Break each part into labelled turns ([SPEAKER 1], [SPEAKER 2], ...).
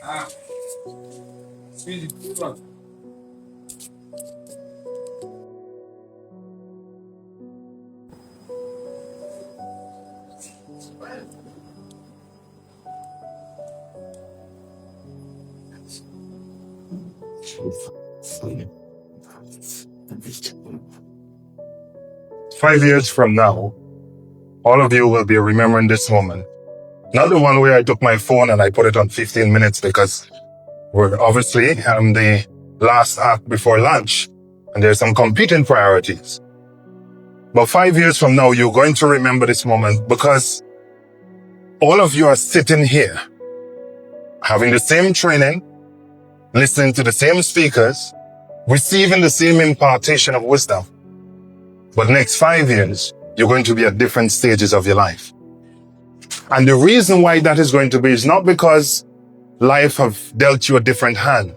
[SPEAKER 1] 5 years from now, all of you will be remembering this moment. Not the one where I took my phone and I put it on 15 minutes because we're obviously the last act before lunch and there's some competing priorities. But 5 years from now, you're going to remember this moment because all of you are sitting here having the same training, listening to the same speakers, receiving the same impartation of wisdom. But next 5 years, you're going to be at different stages of your life. And the reason why that is going to be is not because life have dealt you a different hand.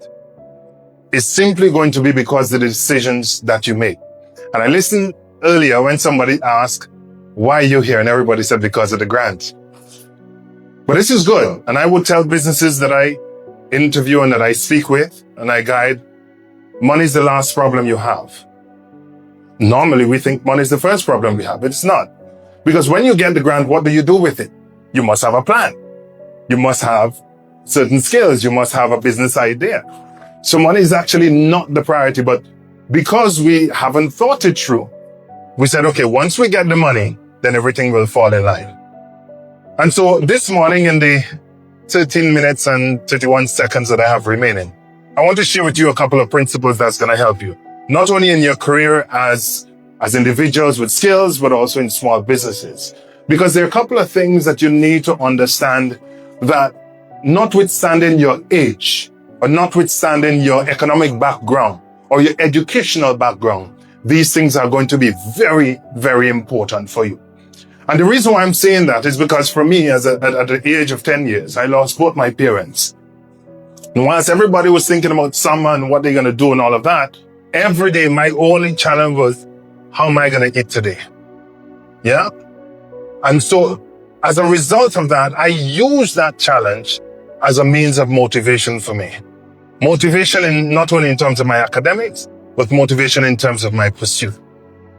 [SPEAKER 1] It's simply going to be because of the decisions that you make. And I listened earlier when somebody asked, why are you here? And everybody said, because of the grant. But this is good. And I would tell businesses that I interview and that I speak with and I guide, money is the last problem you have. Normally, we think money is the first problem we have, but it's not. Because when you get the grant, what do you do with it? You must have a plan. You must have certain skills. You must have a business idea. So money is actually not the priority, but because we haven't thought it through, we said, okay, once we get the money, then everything will fall in line. And so this morning in the 13 minutes and 31 seconds that I have remaining, I want to share with you a couple of principles that's going to help you. Not only in your career as individuals with skills, but also in small businesses. Because there are a couple of things that you need to understand that notwithstanding your age, or notwithstanding your economic background, or your educational background, these things are going to be very, very important for you. And the reason why I'm saying that is because for me, at the age of 10 years, I lost both my parents. And whilst everybody was thinking about summer and what they're going to do and all of that, every day, my only challenge was, how am I going to eat today? Yeah? And so, as a result of that, I use that challenge as a means of motivation for me. Motivation not only in terms of my academics, but motivation in terms of my pursuit.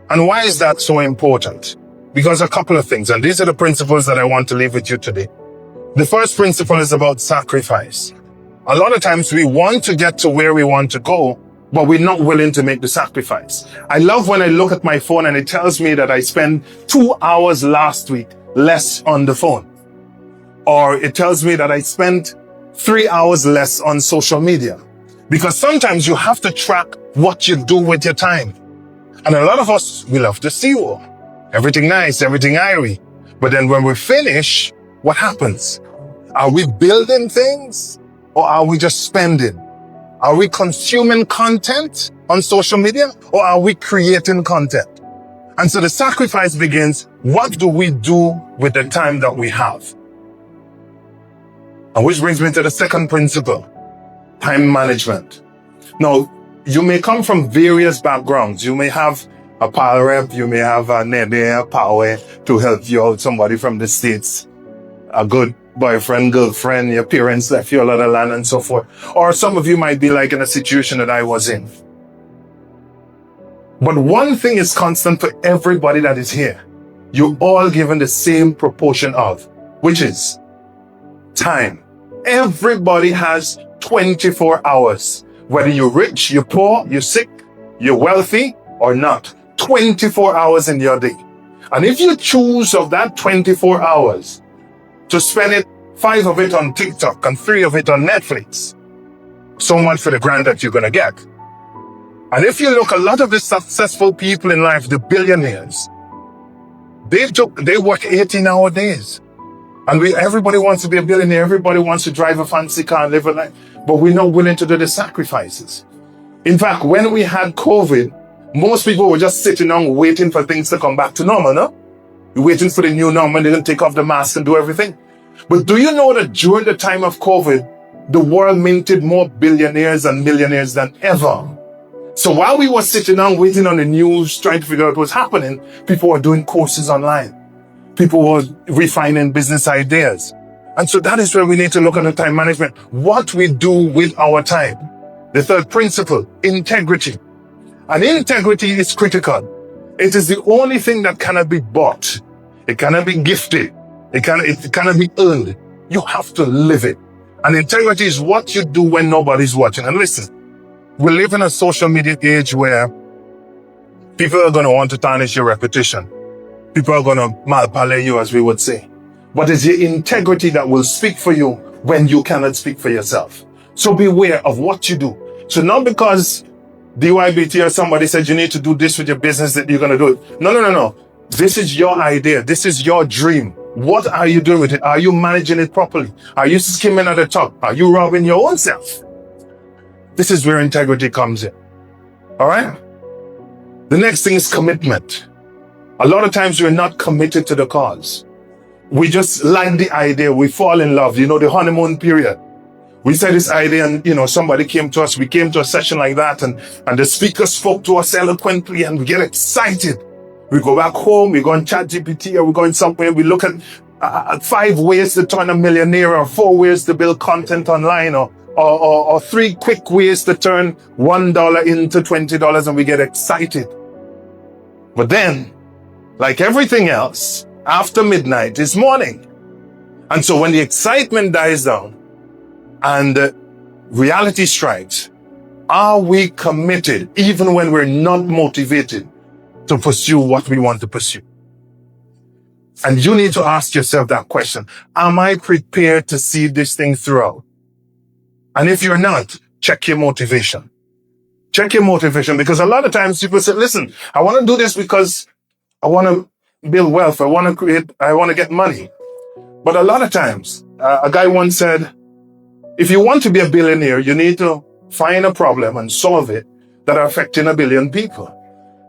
[SPEAKER 1] And why is that so important? Because a couple of things, and these are the principles that I want to leave with you today. The first principle is about sacrifice. A lot of times we want to get to where we want to go, but we're not willing to make the sacrifice. I love when I look at my phone and it tells me that I spent 2 hours last week less on the phone. Or it tells me that I spent 3 hours less on social media. Because sometimes you have to track what you do with your time. And a lot of us, we love to see war. Everything nice, everything airy. But then when we finish, what happens? Are we building things or are we just spending? Are we consuming content on social media or are we creating content? And so the sacrifice begins, what do we do with the time that we have? And which brings me to the second principle, time management. Now, you may come from various backgrounds. You may have a PAL rep, you may have a neighbor, power to help you out, somebody from the States, a good boyfriend, girlfriend, your parents left you a lot of land and so forth. Or some of you might be like in a situation that I was in. But one thing is constant for everybody that is here. You're all given the same proportion of, which is time. Everybody has 24 hours. Whether you're rich, you're poor, you're sick, you're wealthy or not. 24 hours in your day. And if you choose of that 24 hours to spend it, 5 of it on TikTok and 3 of it on Netflix, so much for the grant that you're going to get. And if you look, a lot of the successful people in life, the billionaires, they work 18-hour days. And everybody wants to be a billionaire. Everybody wants to drive a fancy car and live a life. But we're not willing to do the sacrifices. In fact, when we had COVID, most people were just sitting down waiting for things to come back to normal, no? You're waiting for the new normal, they're going to take off the mask and do everything. But do you know that during the time of COVID, the world minted more billionaires and millionaires than ever? So while we were sitting down waiting on the news, trying to figure out what's happening, people were doing courses online. People were refining business ideas. And so that is where we need to look at the time management. What we do with our time. The third principle, integrity. And integrity is critical. It is the only thing that cannot be bought. It cannot be gifted. It cannot be earned. You have to live it. And integrity is what you do when nobody's watching. And listen, we live in a social media age where people are going to want to tarnish your reputation. People are going to malparler you, as we would say. But it's your integrity that will speak for you when you cannot speak for yourself. So beware of what you do. So not because DYBT or somebody said you need to do this with your business that you're going to do it. No. This is your idea. This is your dream. What are you doing with it? Are you managing it properly? Are you skimming at the top? Are you robbing your own self? This is where integrity comes in. All right? The next thing is commitment. A lot of times we're not committed to the cause. We just like the idea. We fall in love. The honeymoon period. We said this idea and, somebody came to us. We came to a session like that and the speaker spoke to us eloquently and we get excited. We go back home, we go on ChatGPT or we go in somewhere. We look at 5 ways to turn a millionaire or 4 ways to build content online or 3 quick ways to turn $1 into $20 and we get excited. But then, like everything else, after midnight is morning. And so when the excitement dies down and reality strikes, are we committed even when we're not motivated to pursue what we want to pursue? And you need to ask yourself that question. Am I prepared to see this thing throughout? And if you're not, check your motivation. Check your motivation, because a lot of times people say, listen, I want to do this because I want to build wealth. I want to get money. But a lot of times, a guy once said, if you want to be a billionaire, you need to find a problem and solve it that are affecting 1 billion people.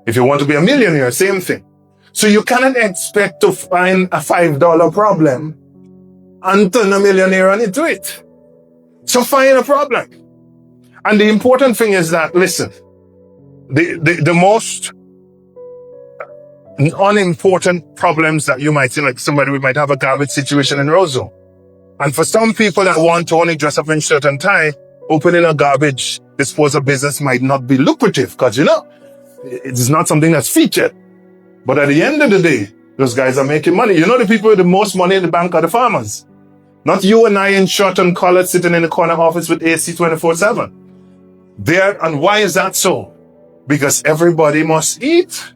[SPEAKER 1] If you want to be a millionaire, same thing. So you cannot expect to find a $5 problem and turn a millionaire into it. So find a problem. And the important thing is that, listen, the most unimportant problems that you might see, like somebody we might have a garbage situation in Roseau. And for some people that want to only dress up in shirt and tie, opening a garbage disposal business might not be lucrative because, it's not something that's featured. But at the end of the day, those guys are making money. The people with the most money in the bank are the farmers. Not you and I in shirt and collar sitting in the corner office with AC 24/7. And why is that so? Because everybody must eat.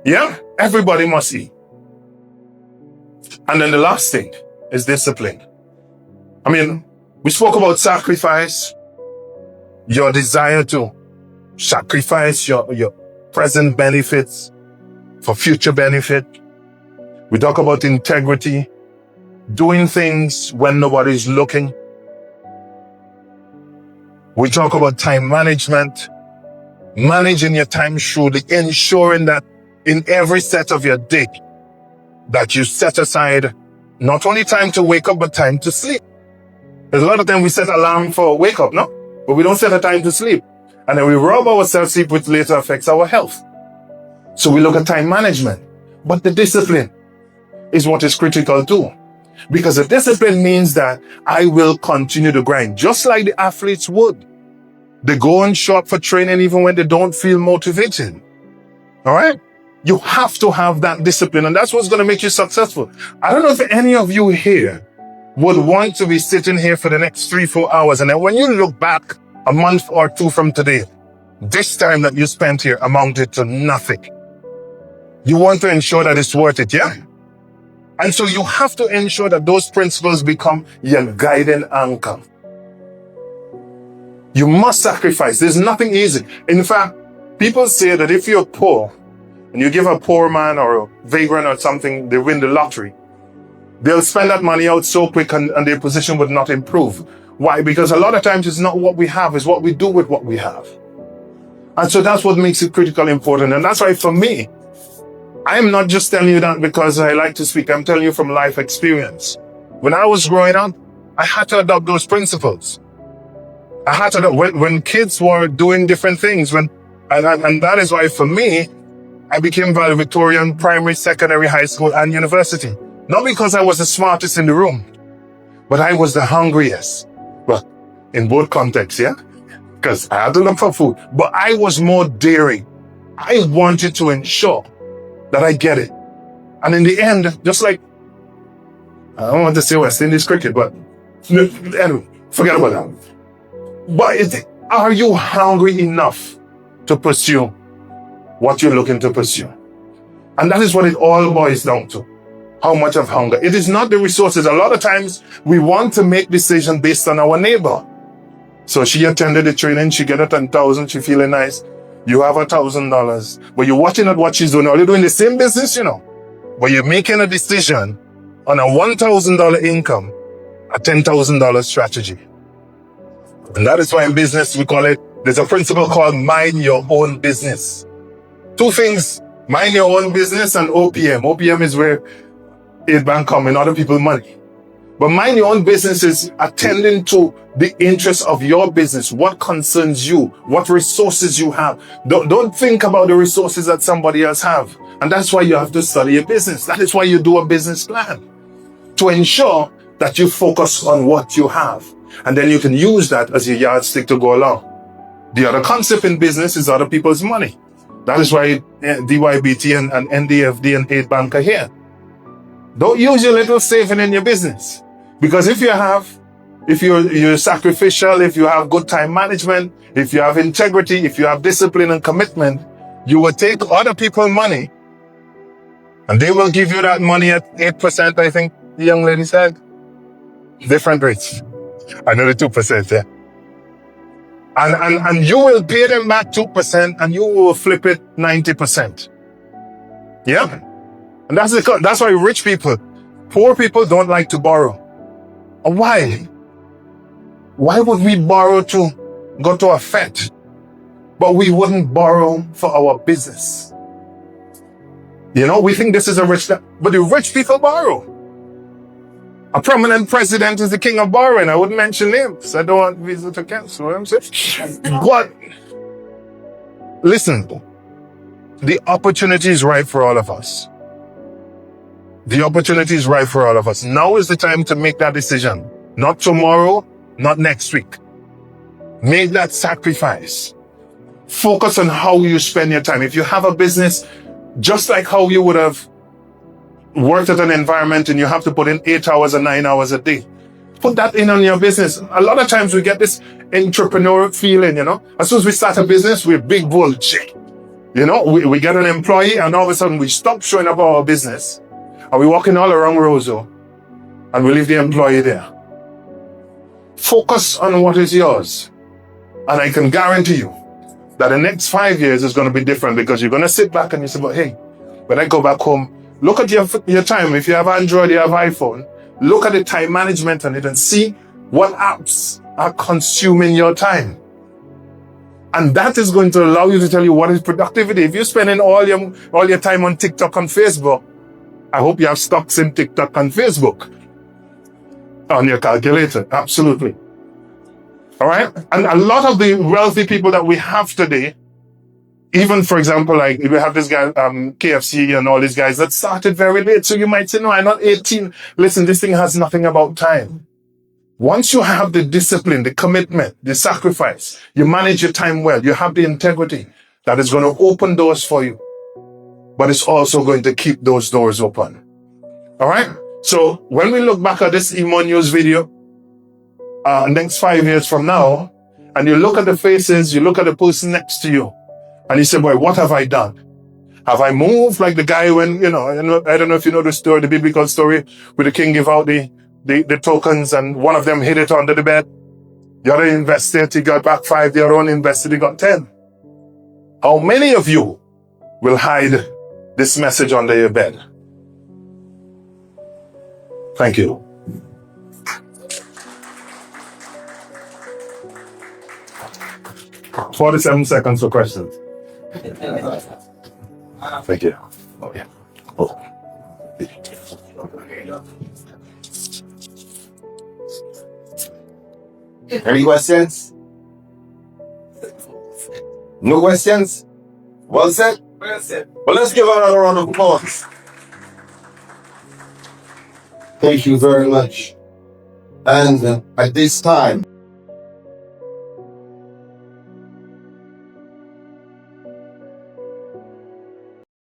[SPEAKER 1] Yeah, everybody must eat. And then the last thing is discipline. We spoke about sacrifice, your desire to sacrifice your present benefits for future benefit. We talk about integrity, doing things when nobody's looking. We talk about time management, managing your time shrewdly, ensuring that in every set of your day that you set aside not only time to wake up, but time to sleep. There's a lot of time we set alarm for wake up, no? But we don't set a time to sleep. And then we rob ourselves sleep, which later affects our health. So we look at time management. But the discipline is what is critical too. Because the discipline means that I will continue to grind, just like the athletes would. They go and show up for training even when they don't feel motivated. All right? You have to have that discipline, and that's what's going to make you successful. I don't know if any of you here would want to be sitting here for the next 3-4 hours, and then when you look back a month or 2 from today, this time that you spent here amounted to nothing. You want to ensure that it's worth it, yeah? And so you have to ensure that those principles become your guiding anchor. You must sacrifice. There's nothing easy. In fact, people say that if you're poor and you give a poor man or a vagrant or something, they win the lottery, they'll spend that money out so quick and their position would not improve. Why? Because a lot of times it's not what we have, it's what we do with what we have. And so that's what makes it critically important. And that's why for me, I'm not just telling you that because I like to speak. I'm telling you from life experience. When I was growing up, I had to adopt those principles. I had to, when kids were doing different things, and that is why for me, I became valedictorian, primary, secondary, high school, and university. Not because I was the smartest in the room, but I was the hungriest. Well, in both contexts, yeah? Because I had to look for food, but I was more daring. I wanted to ensure that I get it. And in the end, just like, I don't want to say West Indies cricket, but anyway, forget about that. But are you hungry enough to pursue what you're looking to pursue? And that is what it all boils down to. How much of hunger? It is not the resources. A lot of times we want to make decisions based on our neighbor. So she attended the training, she get a 10,000, she feeling nice. You have $1,000, but you're watching at what she's doing. Are you doing the same business, But you're making a decision on a $1,000 income, a $10,000 strategy. And that is why in business we call it, there's a principle called mind your own business. Two things, mind your own business and OPM. OPM is where aid bank come in other people's money. But mind your own business is attending to the interests of your business, what concerns you, what resources you have. Don't think about the resources that somebody else have. And that's why you have to study your business. That is why you do a business plan, to ensure that you focus on what you have. And then you can use that as your yardstick to go along. The other concept in business is other people's money. That is why DYBT and NDFD and aid bank are here. Don't use your little saving in your business. Because if you're sacrificial, if you have good time management, if you have integrity, if you have discipline and commitment, you will take other people's money and they will give you that money at 8%, I think the young lady said. Different rates. I know the 2%, yeah. And you will pay them back 2% and you will flip it 90%. Yeah? And that's why rich people, poor people don't like to borrow. Why? Why would we borrow to go to a fete, but we wouldn't borrow for our business? We think this is a rich, but the rich people borrow. A prominent president is the king of borrowing. I wouldn't mention names. I don't want Visa to cancel what I'm saying. But listen, the opportunity is right for all of us. The opportunity is right for all of us. Now is the time to make that decision. Not tomorrow, not next week. Make that sacrifice. Focus on how you spend your time. If you have a business, just like how you would have worked at an environment and you have to put in 8 hours or 9 hours a day, put that in on your business. A lot of times we get this entrepreneurial feeling, As soon as we start a business, we're big bullshit. We get an employee and all of a sudden we stop showing up our business. And we're walking all around Roseau and we leave the employee there. Focus on what is yours. And I can guarantee you that the next 5 years is going to be different, because you're going to sit back and you say, but hey, when I go back home, look at your time. If you have Android, you have iPhone, look at the time management on it and see what apps are consuming your time. And that is going to allow you to tell you what is productivity. If you're spending all your time on TikTok and Facebook, I hope you have stocks in TikTok and Facebook on your calculator. Absolutely. All right. And a lot of the wealthy people that we have today, even for example, like we have this guy, KFC and all these guys that started very late. So you might say, no, I'm not 18. Listen, this thing has nothing about time. Once you have the discipline, the commitment, the sacrifice, you manage your time well, you have the integrity, that is going to open doors for you. But it's also going to keep those doors open. All right? So when we look back at this Emo News video, next 5 years from now, and you look at the faces, you look at the person next to you, and you say, boy, what have I done? Have I moved like the guy when, I don't know if you know the story, the biblical story, where the king gave out the tokens and one of them hid it under the bed. The other invested, he got back 5, the other one invested, he got 10. How many of you will hide this message under your bed? Thank you. "47 seconds for questions." Thank you. Oh, yeah. Oh.
[SPEAKER 2] Any questions? No questions? Well said? Well said. Well, let's give another round of applause. Thank you very much. And at this time,